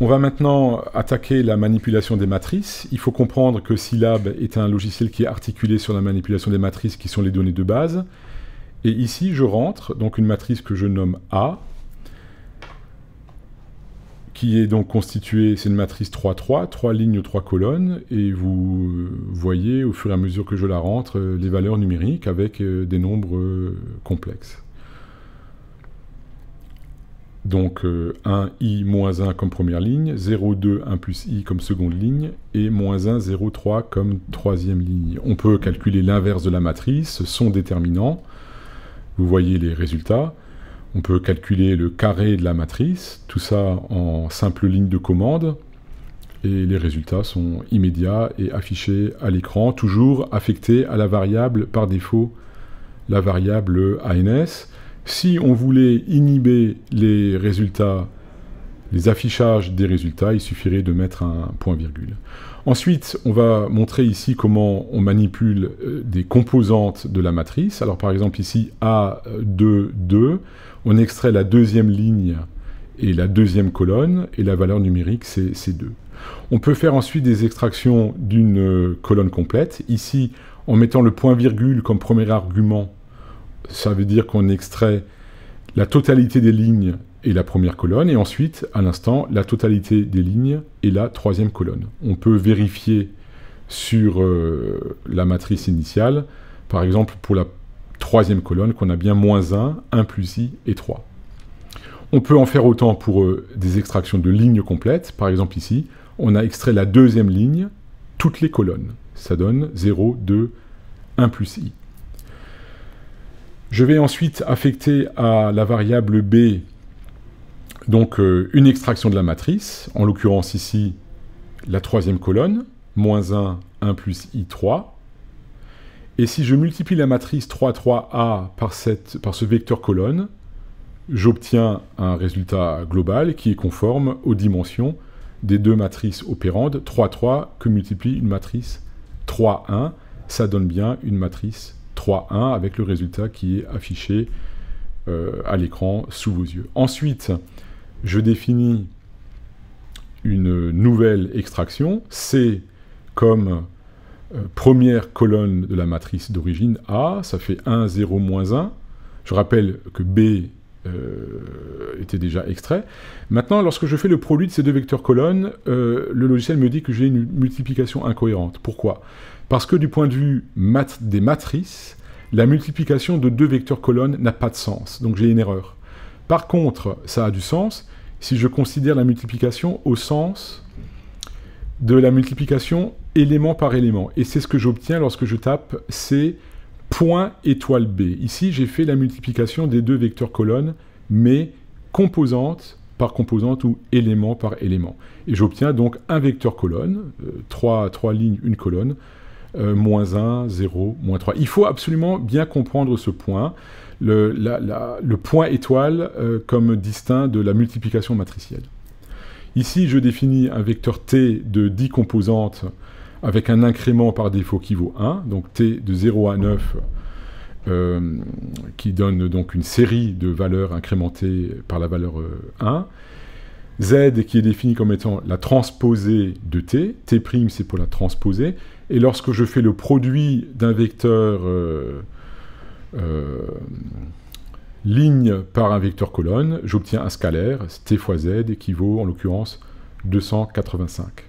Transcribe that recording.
On va maintenant attaquer la manipulation des matrices. Il faut comprendre que Scilab est un logiciel qui est articulé sur la manipulation des matrices qui sont les données de base. Et ici, je rentre donc une matrice que je nomme A, qui est donc constituée, c'est une matrice 3-3, 3 lignes, 3 colonnes, et vous voyez au fur et à mesure que je la rentre les valeurs numériques avec des nombres complexes. Donc 1, i, moins 1 comme première ligne, 0, 2, 1 plus i comme seconde ligne, et moins 1, 0, 3 comme troisième ligne. On peut calculer l'inverse de la matrice, son déterminant. Vous voyez les résultats. On peut calculer le carré de la matrice, tout ça en simple ligne de commande. Et les résultats sont immédiats et affichés à l'écran, toujours affectés à la variable par défaut, la variable ANS. Si on voulait inhiber les résultats, les affichages des résultats, il suffirait de mettre un point-virgule. Ensuite, on va montrer ici comment on manipule des composantes de la matrice. Alors par exemple ici, A2, 2, on extrait la deuxième ligne et la deuxième colonne, et la valeur numérique c'est 2. On peut faire ensuite des extractions d'une colonne complète. Ici, en mettant le point-virgule comme premier argument, ça veut dire qu'on extrait la totalité des lignes et la première colonne, et ensuite, à l'instant, la totalité des lignes et la troisième colonne. On peut vérifier sur la matrice initiale, par exemple pour la troisième colonne, qu'on a bien moins 1, 1 plus i et 3. On peut en faire autant pour des extractions de lignes complètes. Par exemple ici, on a extrait la deuxième ligne, toutes les colonnes. Ça donne 0, 2, 1 plus i. Je vais ensuite affecter à la variable b donc une extraction de la matrice, en l'occurrence ici la troisième colonne, moins 1, 1 plus i, 3. Et si je multiplie la matrice 3, 3a par ce vecteur colonne, j'obtiens un résultat global qui est conforme aux dimensions des deux matrices opérandes 3, 3 que multiplie une matrice 3, 1. Ça donne bien une matrice 3, 1 avec le résultat qui est affiché à l'écran sous vos yeux. Ensuite, je définis une nouvelle extraction, C comme première colonne de la matrice d'origine A, ça fait 1, 0, moins 1. Je rappelle que B était déjà extrait. Maintenant, lorsque je fais le produit de ces deux vecteurs colonnes, le logiciel me dit que j'ai une multiplication incohérente. Pourquoi ? Parce que du point de vue des matrices, la multiplication de deux vecteurs colonnes n'a pas de sens, donc j'ai une erreur. Par contre, ça a du sens si je considère la multiplication au sens de la multiplication élément par élément. Et c'est ce que j'obtiens lorsque je tape C point étoile B. Ici, j'ai fait la multiplication des deux vecteurs colonnes, mais composante par composante ou élément par élément. Et j'obtiens donc un vecteur colonne, 3 lignes, une colonne, moins 1, 0, moins 3. Il faut absolument bien comprendre ce point, le point étoile comme distinct de la multiplication matricielle. Ici, je définis un vecteur t de 10 composantes avec un incrément par défaut qui vaut 1, donc t de 0 à 9, qui donne donc une série de valeurs incrémentées par la valeur 1. Z qui est défini comme étant la transposée de t, t' c'est pour la transposée, et lorsque je fais le produit d'un vecteur ligne par un vecteur colonne, j'obtiens un scalaire, t fois z, qui vaut en l'occurrence 285.